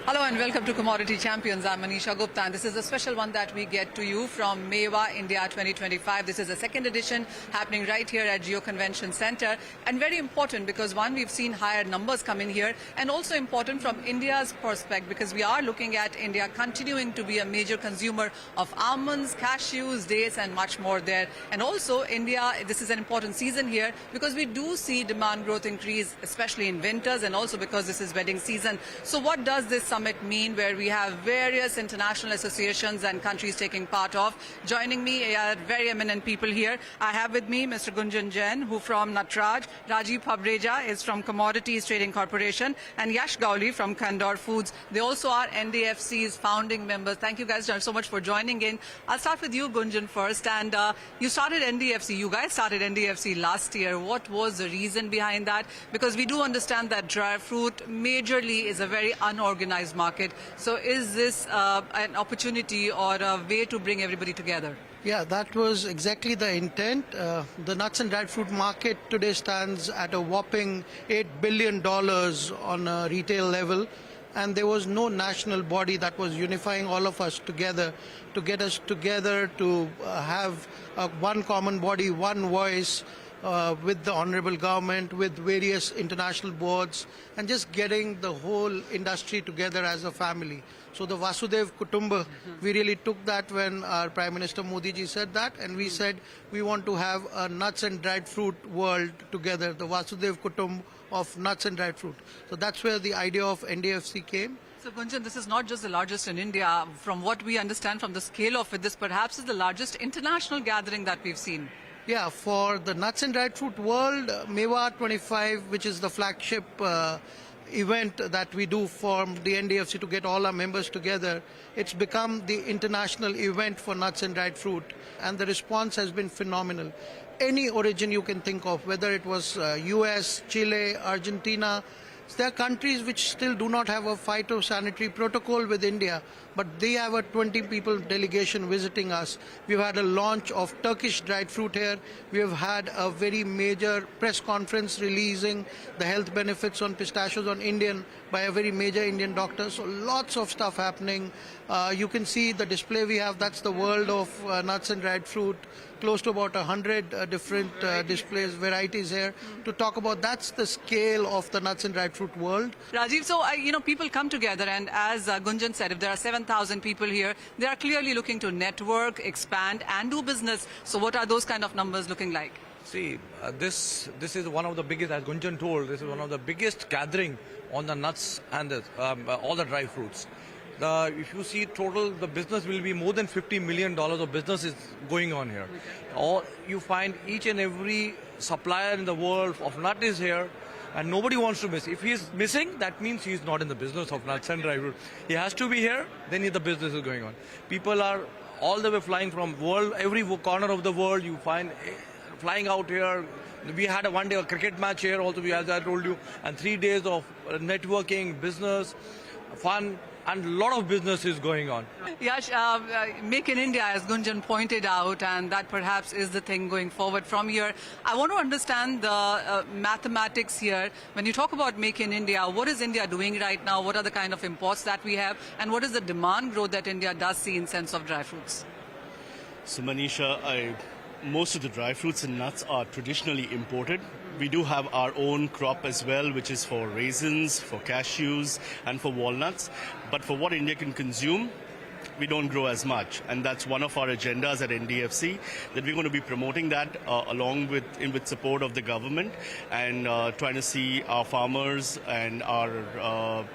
Hello and welcome to Commodity Champions. I'm Manisha Gupta and this is a special one that we get to you from MEWA India 2025. This is the second edition happening right here at Geo Convention Center, and very important because one, we've seen higher numbers come in here, and also important from India's perspective because we are looking at India continuing to be a major consumer of almonds, cashews, dates and much more there. And also India, this is an important season here because we do see demand growth increase, especially in winters, and also because this is wedding season. So what does this summit mean, where we have various international associations and countries taking part of? Joining me are very eminent people here. I have with me Mr. Gunjan Jain, who from Natraj, Rajiv Pabreja is from Commodities Trading Corporation, and Yash Gauli from Candor Foods. They also are NDFC's founding members. Thank you guys so much for joining in. I'll start with you, Gunjan, first. And you started NDFC. You guys started NDFC last year. What was the reason behind that? Because we do understand that dry fruit majorly is a very unorganized market. So is this an opportunity or a way to bring everybody together? Yeah, that was exactly the intent. The nuts and dried fruit market today stands at a whopping $8 billion on a retail level. And there was no national body that was unifying all of us together to get us together to have one common body, one voice, with the honorable government, with various international boards, and just getting the whole industry together as a family. So the Vasudev Kutumba, we really took that when our Prime Minister Modi ji said that, and we said we want to have a nuts and dried fruit world together, the Vasudev Kutumba of nuts and dried fruit. So that's where the idea of NDFC came. So Gunjan, this is not just the largest in India. From what we understand from the scale of it, this perhaps is the largest international gathering that we've seen. Yeah, for the nuts and dried fruit world, MEWA 25, which is the flagship event that we do for the NDFC to get all our members together, it's become the international event for nuts and dried fruit, and the response has been phenomenal. Any origin you can think of, whether it was US, Chile, Argentina, there are countries which still do not have a phytosanitary protocol with India, but they have a 20-people delegation visiting us. We've had a launch of Turkish dried fruit here. We have had a very major press conference releasing the health benefits on pistachios on Indian by a very major Indian doctor. So lots of stuff happening. You can see the display we have. That's the world of nuts and dried fruit. Close to about 100 different displays, varieties here to talk about. That's the scale of the nuts and dried fruit world. Rajiv, so people come together, and as Gunjan said, if there are 7,000 people here, they are clearly looking to network, expand and do business. So what are those kind of numbers looking like? See, this is one of the biggest, as Gunjan told, this is one of the biggest gathering on the nuts and all the dry fruits. If you see total, the business will be more than $50 million of business is going on here. Or you find each and every supplier in the world of nut is here, and nobody wants to miss. If he is missing, that means he is not in the business of nuts and dry fruit. He has to be here, then the business is going on. People are all the way flying from every corner of the world. You find flying out here. We had one day a cricket match here also, as I told you, and 3 days of networking, business, fun, and a lot of business is going on. Yash, Make in India, as Gunjan pointed out, and that perhaps is the thing going forward from here. I want to understand the mathematics here. When you talk about Make in India, what is India doing right now? What are the kind of imports that we have? And what is the demand growth that India does see in sense of dry fruits? So Manisha, most of the dry fruits and nuts are traditionally imported. We do have our own crop as well, which is for raisins, for cashews, and for walnuts. But for what India can consume, we don't grow as much, and that's one of our agendas at NDFC, that we're going to be promoting that along with support of the government, and trying to see our farmers and our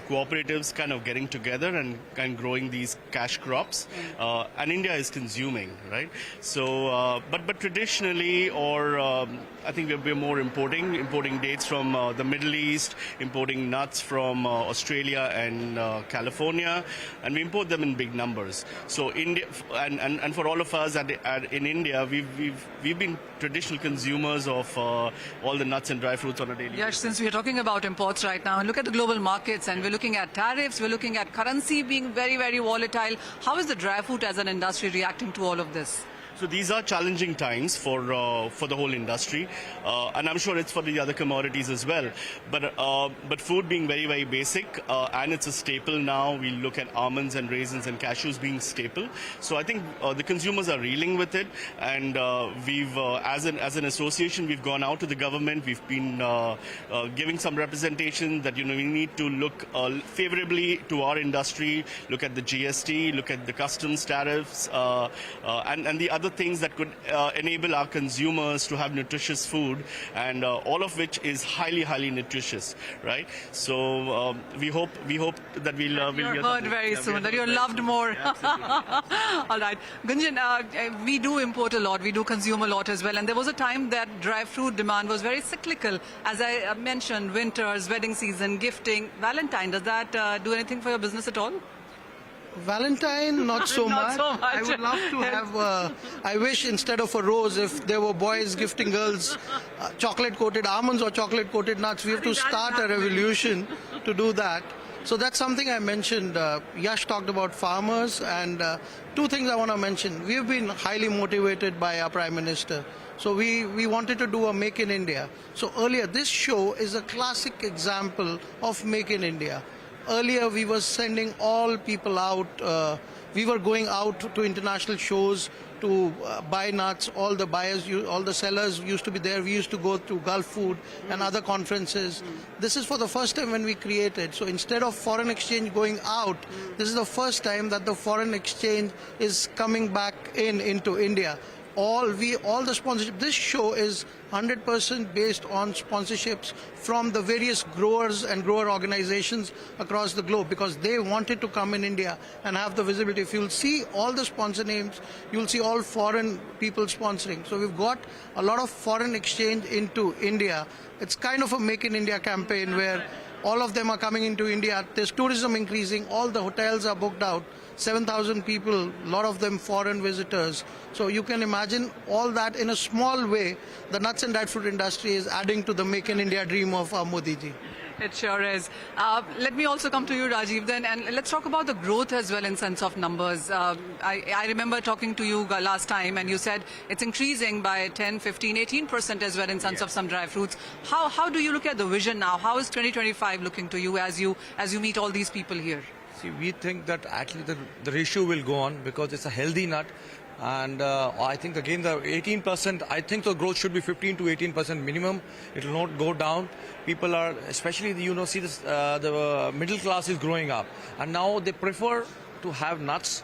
cooperatives kind of getting together and growing these cash crops, and India is consuming, right? So, but traditionally, or I think we're more importing dates from the Middle East, importing nuts from Australia and California, and we import them in big numbers. So India, and for all of us in India, we've been traditional consumers of all the nuts and dry fruits on a daily basis. Yes, since we're talking about imports right now, and look at the global markets, and we're looking at tariffs, we're looking at currency being very, very volatile. How is the dry fruit as an industry reacting to all of this? So these are challenging times for the whole industry, and I'm sure it's for the other commodities as well. But food being very, very basic, and it's a staple now. We look at almonds and raisins and cashews being staple. So I think the consumers are reeling with it, and we've as an association, we've gone out to the government. We've been giving some representation that we need to look favorably to our industry, look at the GST, look at the customs tariffs, and the other things that could enable our consumers to have nutritious food, and all of which is highly, highly nutritious, right? So we hope that we'll You're heard very soon, that you're loved more. All right. Gunjan, we do import a lot, we do consume a lot as well, and there was a time that dry fruit demand was very cyclical. As I mentioned, winters, wedding season, gifting, Valentine, does that do anything for your business at all? Valentine, not so Not much. so much. I would love to have, I wish instead of a rose, if there were boys gifting girls chocolate-coated almonds or chocolate-coated nuts. We have to start a revolution to do that. So that's something I mentioned. Yash talked about farmers, and two things I want to mention. We have been highly motivated by our Prime Minister. So we wanted to do a Make in India. So earlier, this show is a classic example of Make in India. Earlier, we were sending all people out. We were going out to international shows to buy nuts. All the buyers, all the sellers used to be there. We used to go to Gulf Food and other conferences. This is for the first time when we created. So instead of foreign exchange going out, this is the first time that the foreign exchange is coming back into India. All the sponsorship. This show is 100% based on sponsorships from the various growers and grower organizations across the globe, because they wanted to come in India and have the visibility. If you'll see all the sponsor names, you'll see all foreign people sponsoring. So we've got a lot of foreign exchange into India. It's kind of a Make in India campaign where all of them are coming into India. There's tourism increasing. All the hotels are booked out. 7,000 people, a lot of them foreign visitors. So you can imagine all that in a small way. The nuts and dried fruit industry is adding to the Make in India dream of Modi ji. It sure is. Let me also come to you, Rajiv, then, and let's talk about the growth as well in sense of numbers. I remember talking to you last time, and you said it's increasing by 10, 15, 18% as well in sense of some dry fruits. How do you look at the vision now? How is 2025 looking to you as you meet all these people here? See, we think that actually the ratio will go on because it's a healthy nut. And I think again the 18%, I think the growth should be 15 to 18% minimum. It will not go down. People are, especially see this, the middle class is growing up, and now they prefer to have nuts.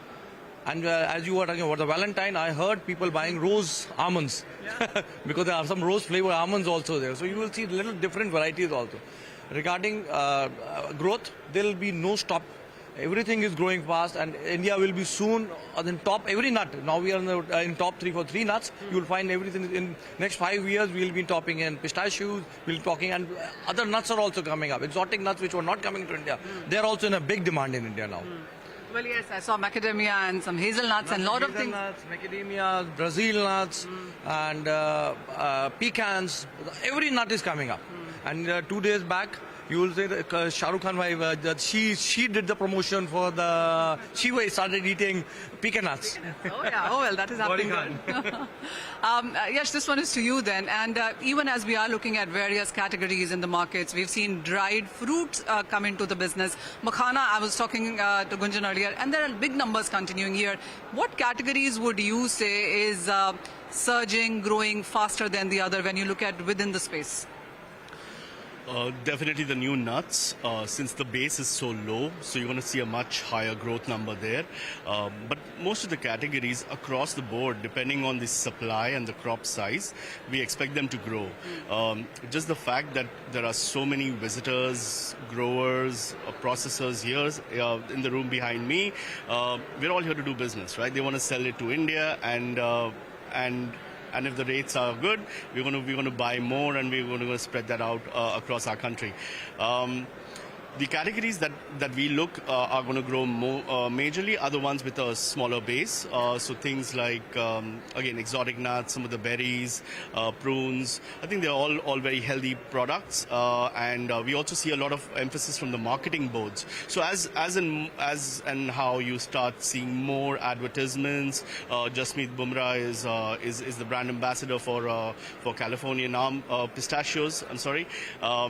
And as you were talking about the Valentine, I heard people buying rose almonds because there are some rose flavored almonds also there. So you will see little different varieties also. Regarding growth, there will be no stop. Everything is growing fast, and India will be soon in top every nut. Now we are in top 3 for 3 nuts. You will find everything in next 5 years. We will be topping in pistachios. We'll be talking, and other nuts are also coming up. Exotic nuts which were not coming to India, they are also in a big demand in India now. Well, yes, I saw macadamia and some hazelnuts and a lot of things. Hazelnuts, macadamia, Brazil nuts, and pecans. Every nut is coming up. And 2 days back, you will say that Shah Rukh Khan wife, that she did the promotion for the, she started eating pecan nuts. Oh yeah, oh well, that is happening. Yes, this one is to you then. And even as we are looking at various categories in the markets, we've seen dried fruits come into the business. Makhana, I was talking to Gunjan earlier, and there are big numbers continuing here. What categories would you say is surging, growing faster than the other when you look at within the space? Definitely the new nuts, since the base is so low, so you're going to see a much higher growth number there. But most of the categories across the board, depending on the supply and the crop size, we expect them to grow. Just the fact that there are so many visitors, growers, processors here in the room behind me, we're all here to do business, right? They want to sell it to India, and if the rates are good, we're going to buy more, and we're going to spread that out across our country. The categories that we look are going to grow more majorly are the ones with a smaller base. So things like, again, exotic nuts, some of the berries, prunes. I think they're all very healthy products. And we also see a lot of emphasis from the marketing boards. So as and how you start seeing more advertisements, Jasmeet Bumrah is the brand ambassador for California pistachios. I'm sorry, all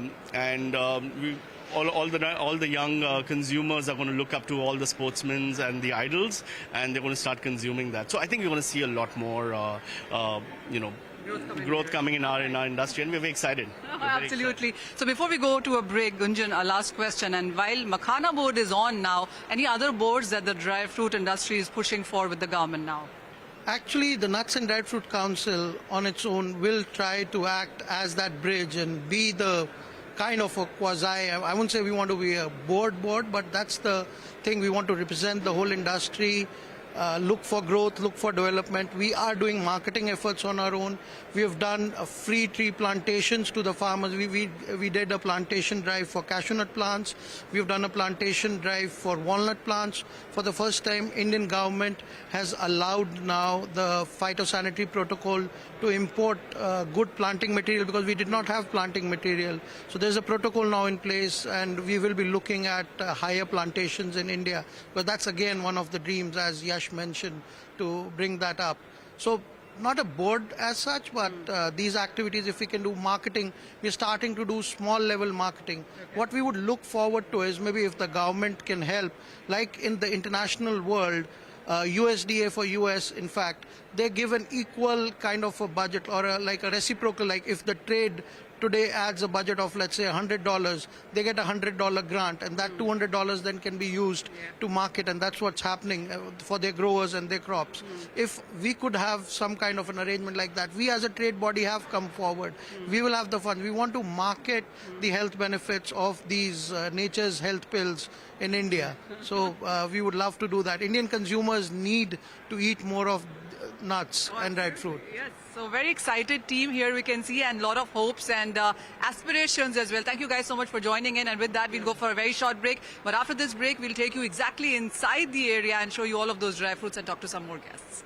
the young consumers are going to look up to all the sportsmen and the idols, and they're going to start consuming that. So I think we're going to see a lot more, growth coming in our industry, and we're very excited. Absolutely. So before we go to a break, Gunjan, a last question. And while Makhana board is on now, any other boards that the dry fruit industry is pushing for with the government now? Actually, the Nuts and Dried Fruit Council on its own will try to act as that bridge and be the kind of a quasi, I wouldn't say we want to be a board, but that's the thing. We want to represent the whole industry, look for growth, look for development. We are doing marketing efforts on our own. We have done free tree plantations to the farmers. We did a plantation drive for cashew nut plants. We have done a plantation drive for walnut plants. For the first time, Indian government has allowed now the phytosanitary protocol to import good planting material, because we did not have planting material. So there's a protocol now in place, and we will be looking at higher plantations in India. But that's again one of the dreams, as Yash mentioned, to bring that up. So not a board as such, but these activities, if we can do marketing, we're starting to do small level marketing. Okay. What we would look forward to is maybe if the government can help, like in the international world, USDA for US, in fact, they give an equal kind of a budget, or like a reciprocal, like if the trade today adds a budget of, let's say, $100, they get a $100 grant, and that $200 then can be used to market, and that's what's happening for their growers and their crops. If we could have some kind of an arrangement like that, we as a trade body have come forward. We will have the funds. We want to market the health benefits of these nature's health pills in India. So we would love to do that. Indian consumers need to eat more of nuts and dried fruit. Yes, so very excited team here we can see, and a lot of hopes and aspirations as well. Thank you guys so much for joining in, and with that we'll go for a very short break. But after this break we'll take you exactly inside the area and show you all of those dry fruits and talk to some more guests.